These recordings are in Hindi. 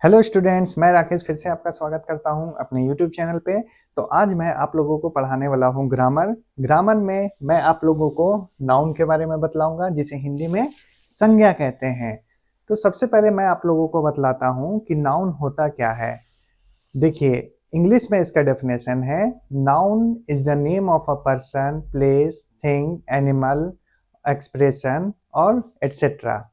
हेलो स्टूडेंट्स, मैं राकेश फिर से आपका स्वागत करता हूं अपने यूट्यूब चैनल पे। तो आज मैं आप लोगों को पढ़ाने वाला हूं ग्रामर। ग्रामर में मैं आप लोगों को नाउन के बारे में बतलाऊंगा, जिसे हिंदी में संज्ञा कहते हैं। तो सबसे पहले मैं आप लोगों को बतलाता हूं कि नाउन होता क्या है। देखिए, इंग्लिश में इसका डेफिनेशन है, noun is the name of a person, place, thing, animal, expression और etcetera.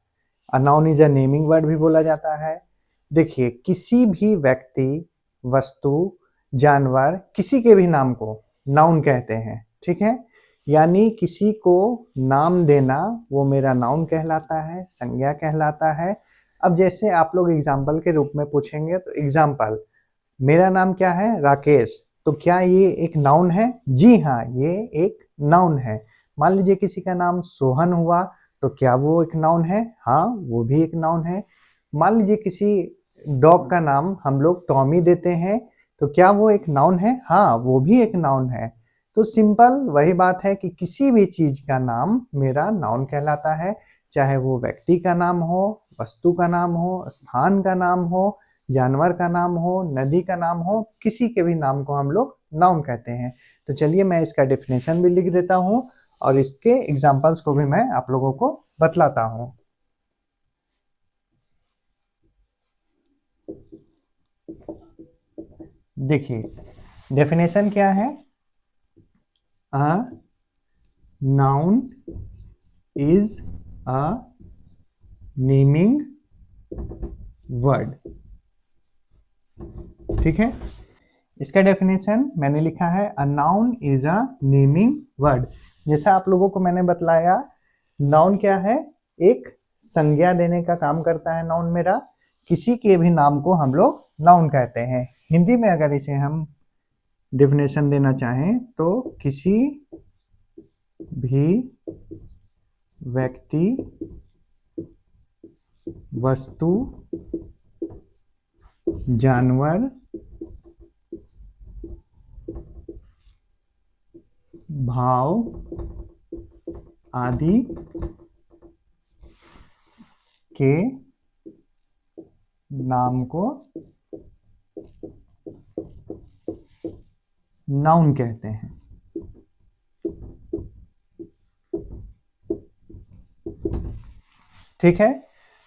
Noun is a naming word भी बोला जाता है। देखिए, किसी भी व्यक्ति, वस्तु, जानवर, किसी के भी नाम को नाउन कहते हैं। ठीक है, यानी किसी को नाम देना वो मेरा नाउन कहलाता है, संज्ञा कहलाता है। अब जैसे आप लोग एग्जाम्पल के रूप में पूछेंगे, तो एग्जाम्पल, मेरा नाम क्या है? राकेश। तो क्या ये एक नाउन है? जी हाँ, ये एक नाउन है। मान लीजिए किसी का नाम सोहन हुआ, तो क्या वो एक नाउन है? हाँ, वो भी एक नाउन है। मान लीजिए किसी डॉग का नाम हम लोग टॉमी देते हैं, तो क्या वो एक नाउन है? हाँ, वो भी एक नाउन है। तो सिंपल वही बात है कि किसी भी चीज का नाम मेरा नाउन कहलाता है, चाहे वो व्यक्ति का नाम हो, वस्तु का नाम हो, स्थान का नाम हो, जानवर का नाम हो, नदी का नाम हो, किसी के भी नाम को हम लोग नाउन कहते हैं। तो चलिए मैं इसका डेफिनेशन भी लिख देता हूँ और इसके एग्जाम्पल्स को भी मैं आप लोगों को बतलाता हूँ। देखिए, डेफिनेशन क्या है? A noun is a naming word. ठीक है, इसका डेफिनेशन मैंने लिखा है, a noun is a naming word. जैसा आप लोगों को मैंने बतलाया, नाउन क्या है? एक संज्ञा देने का काम करता है नाउन मेरा। किसी के भी नाम को हम लोग नाउन कहते हैं। हिंदी में अगर इसे हम डेफिनेशन देना चाहें, तो किसी भी व्यक्ति, वस्तु, जानवर, भाव आदि के नाम को नाउन कहते हैं। ठीक है,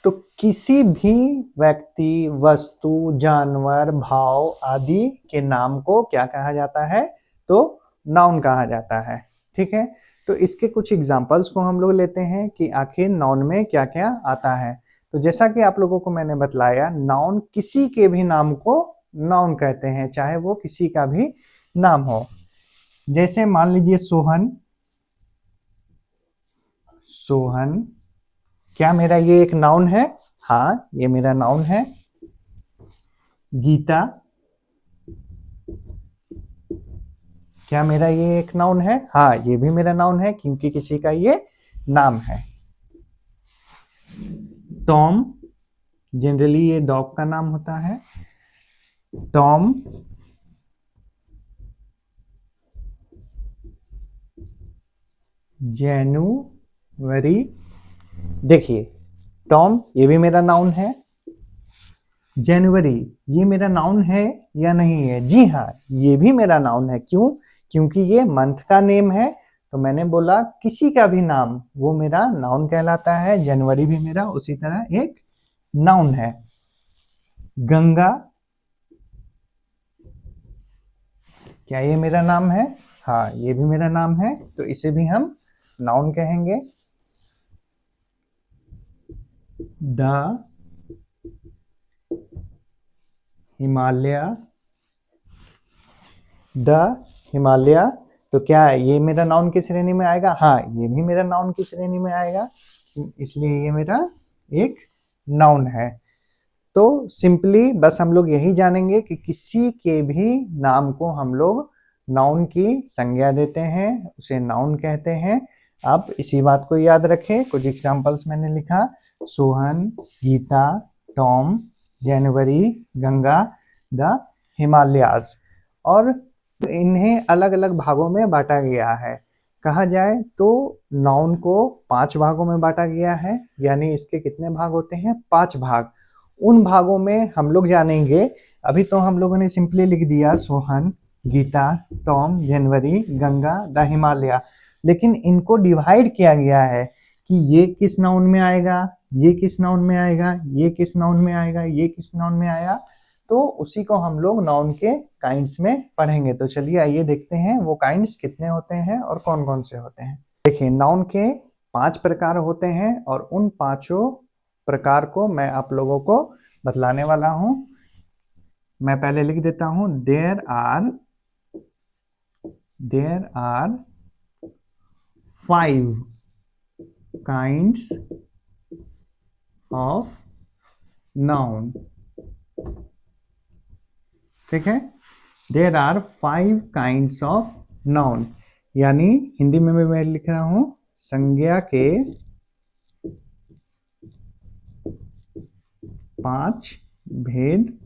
तो किसी भी व्यक्ति, वस्तु, जानवर, भाव आदि के नाम को क्या कहा जाता है? तो नाउन कहा जाता है। ठीक है, तो इसके कुछ एग्जांपल्स को हम लोग लेते हैं कि आखिर नाउन में क्या क्या आता है। तो जैसा कि आप लोगों को मैंने बतलाया, नाउन किसी के भी नाम को नाउन कहते हैं, चाहे वो किसी का भी नाम हो। जैसे मान लीजिए सोहन। सोहन, क्या मेरा ये एक नाउन है? हाँ, ये मेरा नाउन है। गीता, क्या मेरा ये एक नाउन है? हाँ, ये भी मेरा नाउन है, क्योंकि किसी का ये नाम है। टॉम, जनरली ये डॉग का नाम होता है। टॉम। जनवरी, देखिए, टॉम ये भी मेरा नाउन है। जनवरी, ये मेरा नाउन है या नहीं है? जी हाँ, ये भी मेरा नाउन है। क्यों? क्योंकि ये मंथ का नेम है। तो मैंने बोला किसी का भी नाम वो मेरा नाउन कहलाता है। जनवरी भी मेरा उसी तरह एक नाउन है। गंगा, क्या ये मेरा नाम है? हाँ, ये भी मेरा नाम है, तो इसे भी हम नाउन कहेंगे। द हिमालय, द हिमालय, तो क्या ये मेरा नाउन की श्रेणी में आएगा? हाँ, ये भी मेरा नाउन की श्रेणी में आएगा, इसलिए ये मेरा एक नाउन है। तो सिंपली बस हम लोग यही जानेंगे कि किसी के भी नाम को हम लोग नाउन की संज्ञा देते हैं, उसे नाउन कहते हैं। आप इसी बात को याद रखें। कुछ एग्जांपल्स मैंने लिखा, सोहन, गीता, टॉम, जनवरी, गंगा, द हिमालयाज। और इन्हें अलग अलग भागों में बांटा गया है। कहा जाए तो नाउन को 5 भागों में बांटा गया है, यानी इसके कितने भाग होते हैं? 5 भाग। उन भागों में हम लोग जानेंगे। अभी तो हम लोगों ने सिंपली लिख दिया सोहन, गीता, टॉम, जनवरी, गंगा, द हिमालय, लेकिन इनको डिवाइड किया गया है कि ये किस नाउन में आएगा, ये किस नाउन में आएगा, ये किस नाउन में आएगा, ये किस नाउन में आया। तो उसी को हम लोग नाउन के काइंड्स में पढ़ेंगे। तो चलिए आइए देखते हैं वो काइंड्स कितने होते हैं और कौन कौन से होते हैं। देखिए, नाउन के 5 प्रकार होते हैं और उन 5 प्रकार को मैं आप लोगों को बतलाने वाला हूं। मैं पहले लिख देता हूं, there are 5 kinds of noun. ठीक है, there are 5 kinds of noun, यानी हिंदी में मैं लिख रहा हूं, संज्ञा के 5 भेद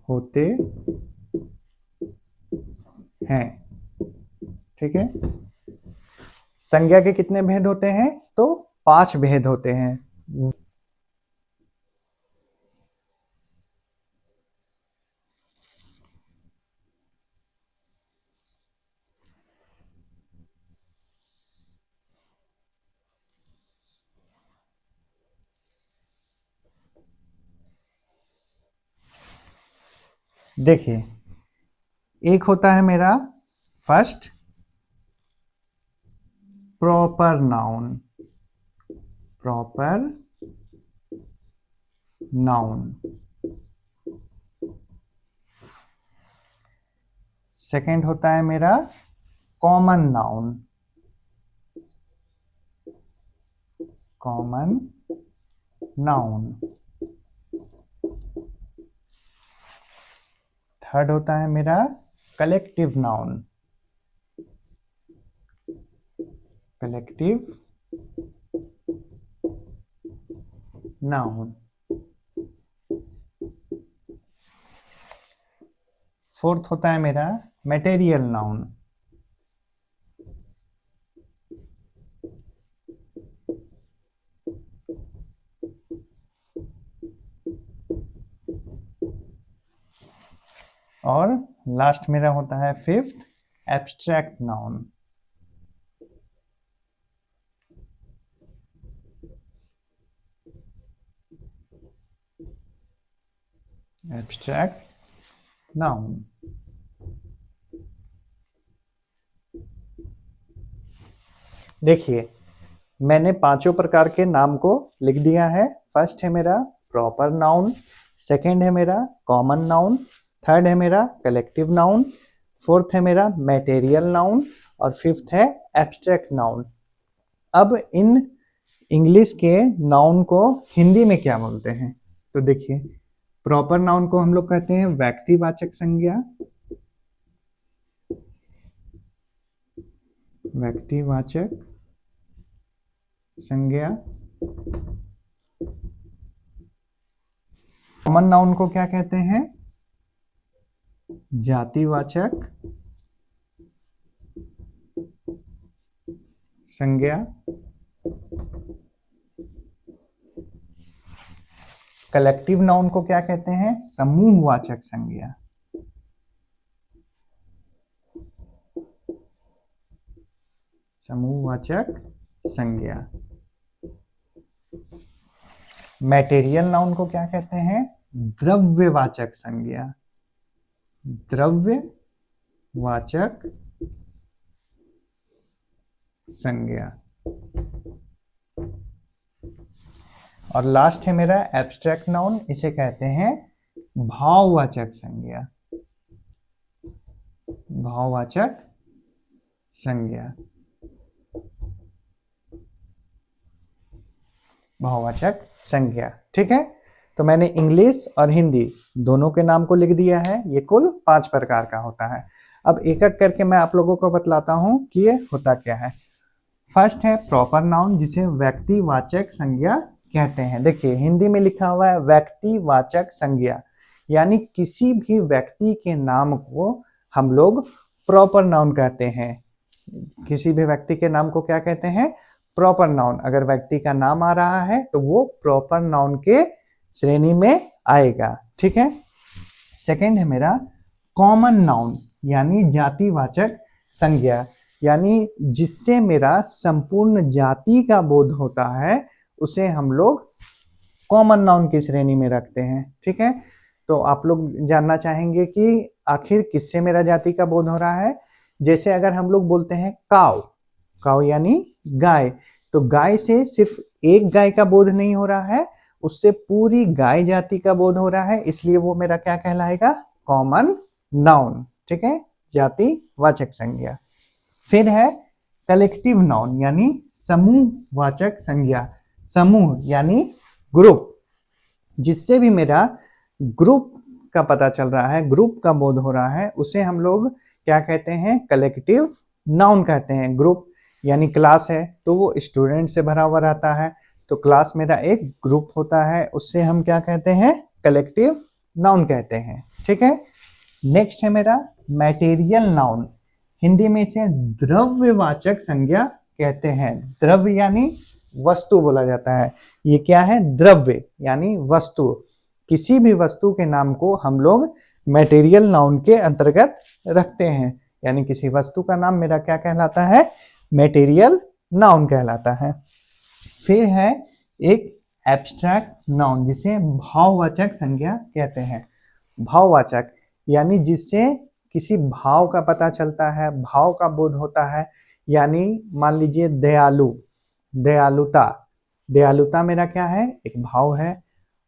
होते हैं। ठीक है, संज्ञा के कितने भेद होते हैं? तो 5 भेद होते हैं। देखिए, एक होता है मेरा first proper noun, proper noun. Second होता है मेरा common noun, common noun. Third होता है मेरा collective noun, collective noun. Fourth होता है मेरा मटेरियल नाउन, और लास्ट मेरा होता है fifth abstract noun. Abstract noun. देखिए, मैंने 5 प्रकार के नाम को लिख दिया है। फर्स्ट है मेरा प्रॉपर नाउन, सेकंड है मेरा कॉमन नाउन, थर्ड है मेरा कलेक्टिव नाउन, फोर्थ है मेरा मटेरियल नाउन और फिफ्थ है एब्स्ट्रैक्ट नाउन। अब इन इंग्लिश के नाउन को हिंदी में क्या बोलते हैं? तो देखिए, प्रॉपर नाउन को हम लोग कहते हैं व्यक्तिवाचक संज्ञा, व्यक्तिवाचक संज्ञा। कॉमन नाउन को क्या कहते हैं? जातिवाचक संज्ञा। कलेक्टिव नाउन को क्या कहते हैं? समूहवाचक संज्ञा। समूहवाचक संज्ञा। मटेरियल नाउन को क्या कहते हैं? द्रव्यवाचक संज्ञा, द्रव्यवाचक संज्ञा। और लास्ट है मेरा एब्स्ट्रैक्ट नाउन, इसे कहते हैं भाववाचक संज्ञा, भाववाचक संज्ञा, भाववाचक संज्ञा। ठीक है, तो मैंने इंग्लिश और हिंदी दोनों के नाम को लिख दिया है। ये कुल 5 प्रकार का होता है। अब एक एक करके मैं आप लोगों को बतलाता हूं कि ये होता क्या है। फर्स्ट है प्रॉपर नाउन, जिसे व्यक्तिवाचक संज्ञा कहते हैं। देखिए, हिंदी में लिखा हुआ है व्यक्तिवाचक संज्ञा, यानी किसी भी व्यक्ति के नाम को हम लोग प्रॉपर नाउन कहते हैं। किसी भी व्यक्ति के नाम को क्या कहते हैं? प्रॉपर नाउन, अगर व्यक्ति का नाम आ रहा है तो वो प्रॉपर नाउन के श्रेणी में आएगा, ठीक है। सेकंड है मेरा कॉमन नाउन, यानी जातिवाचक संज्ञा, यानी जिससे मेरा संपूर्ण जाति का बोध होता है उसे हम लोग कॉमन नाउन की श्रेणी में रखते हैं, ठीक है। तो आप लोग जानना चाहेंगे कि आखिर किससे मेरा जाति का बोध हो रहा है। जैसे अगर हम लोग बोलते हैं काव, काव यानी गाय, तो गाय से सिर्फ एक गाय का बोध नहीं हो रहा है, उससे पूरी गाय जाति का बोध हो रहा है, इसलिए वो मेरा क्या कहलाएगा, कॉमन नाउन, ठीक है, जातिवाचक संज्ञा। फिर है कलेक्टिव नाउन, यानी समूहवाचक संज्ञा, समूह यानी ग्रुप, जिससे भी मेरा ग्रुप का पता चल रहा है, ग्रुप का बोध हो रहा है, उसे हम लोग क्या कहते हैं, कलेक्टिव नाउन कहते हैं। ग्रुप यानी क्लास है तो वो स्टूडेंट से भरा हुआ रहता है, तो क्लास मेरा एक ग्रुप होता है, उससे हम क्या कहते हैं, कलेक्टिव नाउन कहते हैं, ठीक है। नेक्स्ट है मेरा मैटेरियल नाउन, हिंदी में इसे द्रव्यवाचक संज्ञा कहते हैं। द्रव्य यानी वस्तु बोला जाता है, ये क्या है, द्रव्य यानी वस्तु। किसी भी वस्तु के नाम को हम लोग मैटेरियल नाउन के अंतर्गत रखते हैं, यानी किसी वस्तु का नाम मेरा क्या कहलाता है, मैटेरियल नाउन कहलाता है। फिर है एक एब्स्ट्रैक्ट नाउन, जिसे भाववाचक संज्ञा कहते हैं। भाववाचक यानी जिससे किसी भाव का पता चलता है, भाव का बोध होता है, यानी मान लीजिए दयालु, दयालुता, दयालुता मेरा क्या है, एक भाव है।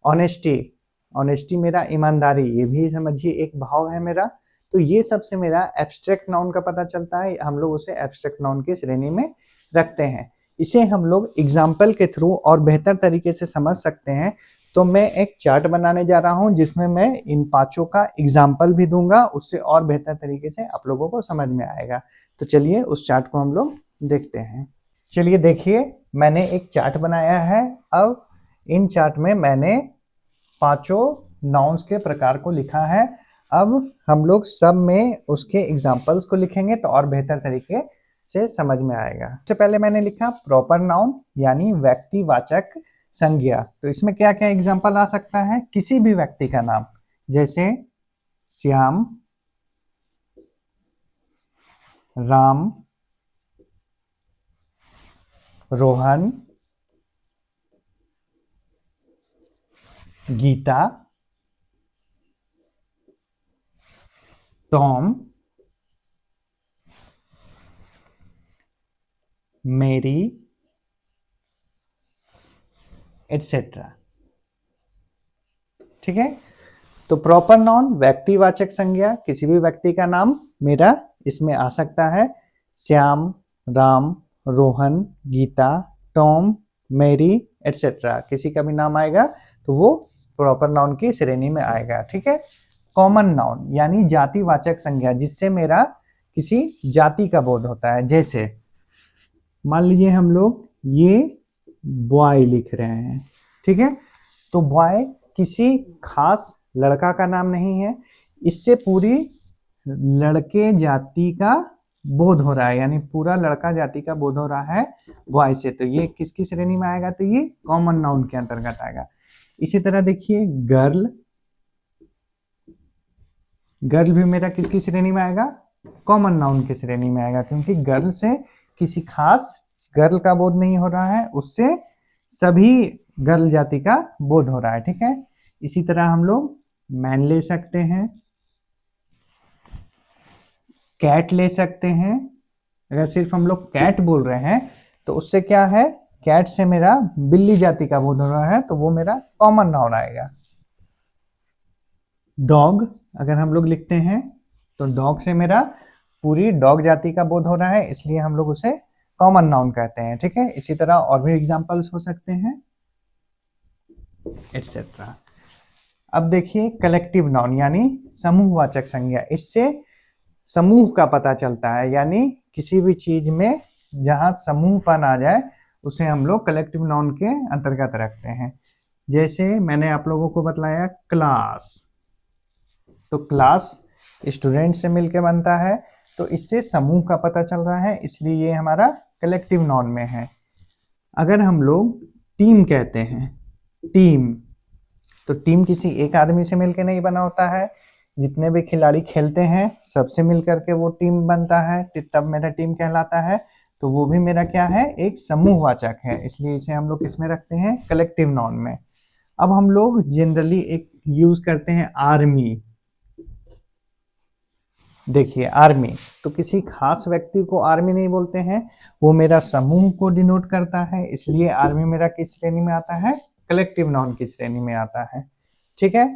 ऑनेस्टी, ऑनेस्टी मेरा ईमानदारी, ये भी समझिए एक भाव है मेरा। तो ये सबसे मेरा एब्स्ट्रैक्ट नाउन का पता चलता है, हम लोग उसे एब्स्ट्रैक्ट नाउन की श्रेणी में रखते हैं। इसे हम लोग एग्जाम्पल के थ्रू और बेहतर तरीके से समझ सकते हैं। तो मैं एक चार्ट बनाने जा रहा हूं जिसमें मैं इन पांचों का एग्जाम्पल भी दूंगा, उससे और बेहतर तरीके से आप लोगों को समझ में आएगा। तो चलिए उस चार्ट को हम लोग देखते हैं। चलिए देखिए, मैंने एक चार्ट बनाया है। अब इन चार्ट में मैंने पांचों नाउन्स के प्रकार को लिखा है। अब हम लोग सब में उसके एग्जाम्पल्स को लिखेंगे तो और बेहतर तरीके से समझ में आएगा। सबसे पहले मैंने लिखा प्रॉपर नाउन, यानी व्यक्तिवाचक संज्ञा। तो इसमें क्या क्या एग्जाम्पल आ सकता है, किसी भी व्यक्ति का नाम, जैसे श्याम, राम, रोहन, गीता, टॉम, मेरी, एटसेट्रा, ठीक है। तो प्रॉपर नाउन व्यक्तिवाचक संज्ञा, किसी भी व्यक्ति का नाम मेरा इसमें आ सकता है। श्याम, राम, रोहन, गीता, टॉम, मेरी, एटसेट्रा, किसी का भी नाम आएगा तो वो प्रॉपर नाउन की श्रेणी में आएगा, ठीक है। कॉमन नाउन यानी जातिवाचक संज्ञा, जिससे मेरा किसी जाति का बोध होता है। जैसे मान लीजिए हम लोग ये बॉय लिख रहे हैं, ठीक है, तो बॉय किसी खास लड़का का नाम नहीं है, इससे पूरी लड़के जाति का बोध हो रहा है, यानी पूरा लड़का जाति का बोध हो रहा है बॉय से। तो ये किसकी श्रेणी में आएगा, तो ये कॉमन नाउन के अंतर्गत आएगा। इसी तरह देखिए गर्ल, गर्ल भी मेरा किसकी श्रेणी में आएगा, कॉमन नाउन की श्रेणी में आएगा, क्योंकि गर्ल से किसी खास गर्ल का बोध नहीं हो रहा है, उससे सभी गर्ल जाति का बोध हो रहा है, ठीक है। इसी तरह हम लोग मैन ले सकते हैं, कैट ले सकते हैं। अगर सिर्फ हम लोग कैट बोल रहे हैं तो उससे क्या है, कैट से मेरा बिल्ली जाति का बोध हो रहा है, तो वो मेरा कॉमन नाउन आएगा। डॉग अगर हम लोग लिखते हैं तो डॉग से मेरा पूरी डॉग जाति का बोध हो रहा है, इसलिए हम लोग उसे कॉमन नाउन कहते हैं, ठीक है। इसी तरह और भी एग्जांपल्स हो सकते हैं, एटसेट्रा। अब देखिए कलेक्टिव नाउन यानी समूहवाचक संज्ञा, इससे समूह का पता चलता है, यानी किसी भी चीज में जहां समूहपन आ जाए उसे हम लोग कलेक्टिव नाउन के अंतर्गत रखते हैं। जैसे मैंने आप लोगों को बतलाया क्लास, तो क्लास स्टूडेंट से मिलके बनता है, तो इससे समूह का पता चल रहा है, इसलिए ये हमारा कलेक्टिव नाउन में है। अगर हम लोग टीम कहते हैं, टीम, तो टीम किसी एक आदमी से मिलकर नहीं बना होता है। जितने भी खिलाड़ी खेलते हैं सबसे मिल करके वो टीम बनता है, तब मेरा टीम कहलाता है। तो वो भी मेरा क्या है, एक समूहवाचक है, इसलिए इसे हम लोग किसमें रखते हैं, कलेक्टिव नाउन में। अब हम लोग जनरली एक यूज करते हैं आर्मी। देखिए आर्मी, तो किसी खास व्यक्ति को आर्मी नहीं बोलते हैं, वो मेरा समूह को डिनोट करता है, इसलिए आर्मी मेरा किस श्रेणी में आता है, कलेक्टिव नाउन की श्रेणी में आता है। ठीक है।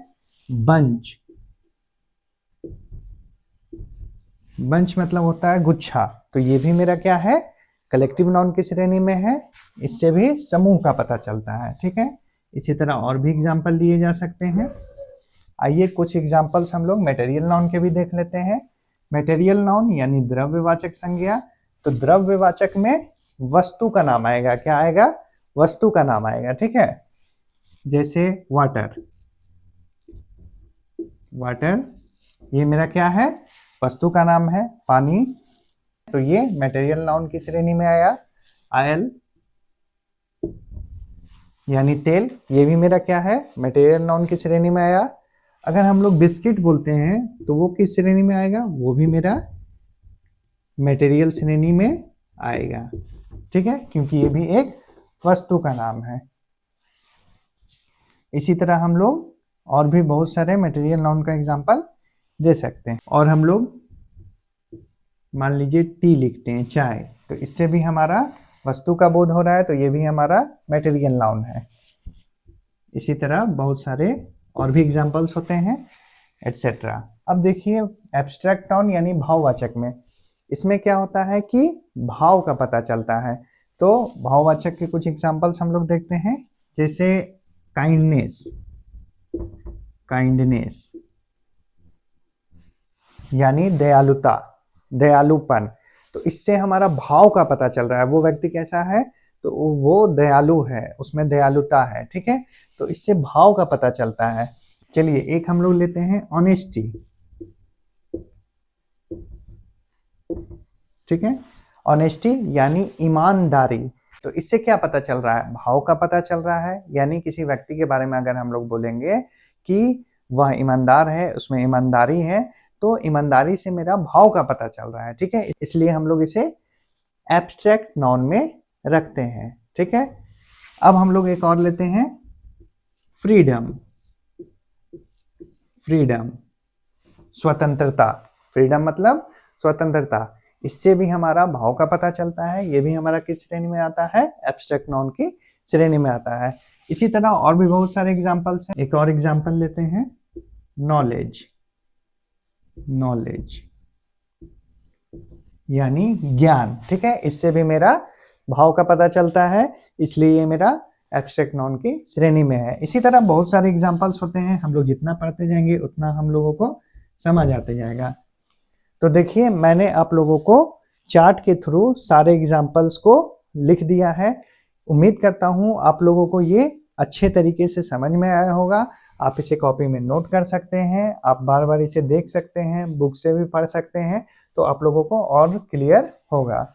बंच, बंच मतलब होता है गुच्छा, तो ये भी मेरा क्या है, कलेक्टिव नाउन की श्रेणी में है, इससे भी समूह का पता चलता है। ठीक है। इसी तरह और भी एग्जाम्पल लिए जा सकते हैं। आइए कुछ एग्जाम्पल्स हम लोग मटेरियल नाउन के भी देख लेते हैं। मटेरियल नाउन यानी द्रव्यवाचक संज्ञा, तो द्रव्यवाचक में वस्तु का नाम आएगा, क्या आएगा, वस्तु का नाम आएगा। ठीक है। जैसे वाटर, वाटर ये मेरा क्या है, वस्तु का नाम है। पानी, तो ये मटेरियल नाउन की श्रेणी में आया। ऑयल यानी तेल, ये भी मेरा क्या है, मटेरियल नाउन की श्रेणी में आया। अगर हम लोग बिस्किट बोलते हैं तो वो किस श्रेणी में आएगा, वो भी मेरा मटेरियल श्रेणी में आएगा। ठीक है, क्योंकि ये भी एक वस्तु का नाम है। इसी तरह हम लोग और भी बहुत सारे मटेरियल नाउन का एग्जांपल दे सकते हैं। और हम लोग मान लीजिए टी लिखते हैं, चाय, तो इससे भी हमारा वस्तु का बोध हो रहा है, तो ये भी हमारा मटेरियल नाउन है। इसी तरह बहुत सारे और भी एग्जांपल्स होते हैं, एटसेट्रा। अब देखिए एब्स्ट्रैक्ट नाउन यानी भाववाचक में, इसमें क्या होता है कि भाव का पता चलता है। तो भाववाचक के कुछ एग्जांपल्स हम लोग देखते हैं, जैसे काइंडनेस, काइंडनेस यानी दयालुता, दयालुपन, तो इससे हमारा भाव का पता चल रहा है, वो व्यक्ति कैसा है, तो वो दयालु है, उसमें दयालुता है। ठीक है, तो इससे भाव का पता चलता है। चलिए एक हम लोग लेते हैं ऑनेस्टी। ठीक है, ऑनेस्टी यानी ईमानदारी, तो इससे क्या पता चल रहा है, भाव का पता चल रहा है। यानी किसी व्यक्ति के बारे में अगर हम लोग बोलेंगे कि वह ईमानदार है, उसमें ईमानदारी है, तो ईमानदारी से मेरा भाव का पता चल रहा है। ठीक है, इसलिए हम लोग इसे एब्स्ट्रैक्ट नाउन में रखते हैं। ठीक है। अब हम लोग एक और लेते हैं, फ्रीडम, फ्रीडम स्वतंत्रता, फ्रीडम मतलब स्वतंत्रता, इससे भी हमारा भाव का पता चलता है। ये भी हमारा किस श्रेणी में आता है, एब्स्ट्रैक्ट नाउन की श्रेणी में आता है। इसी तरह और भी बहुत सारे एग्जांपल्स हैं। एक और एग्जांपल लेते हैं, नॉलेज, नॉलेज यानी ज्ञान। ठीक है, इससे भी मेरा भाव का पता चलता है, इसलिए ये मेरा एब्स्ट्रैक्ट नाउन की श्रेणी में है। इसी तरह बहुत सारे एग्जांपल्स होते हैं, हम लोग जितना पढ़ते जाएंगे उतना हम लोगों को समझ आते जाएगा। तो देखिए मैंने आप लोगों को चार्ट के थ्रू सारे एग्जांपल्स को लिख दिया है। उम्मीद करता हूँ आप लोगों को ये अच्छे तरीके से समझ में आया होगा। आप इसे कॉपी में नोट कर सकते हैं, आप बार बार इसे देख सकते हैं, बुक से भी पढ़ सकते हैं, तो आप लोगों को और क्लियर होगा।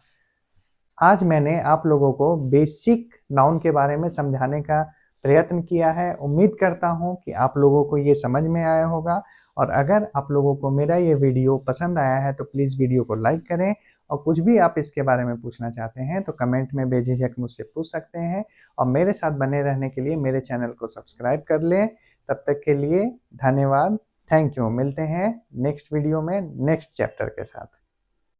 आज मैंने आप लोगों को बेसिक नाउन के बारे में समझाने का प्रयत्न किया है। उम्मीद करता हूं कि आप लोगों को ये समझ में आया होगा। और अगर आप लोगों को मेरा ये वीडियो पसंद आया है तो प्लीज़ वीडियो को लाइक करें, और कुछ भी आप इसके बारे में पूछना चाहते हैं तो कमेंट में बेझिझक मुझसे पूछ सकते हैं। और मेरे साथ बने रहने के लिए मेरे चैनल को सब्सक्राइब कर लें। तब तक के लिए धन्यवाद, थैंक यू। मिलते हैं नेक्स्ट वीडियो में नेक्स्ट चैप्टर के साथ।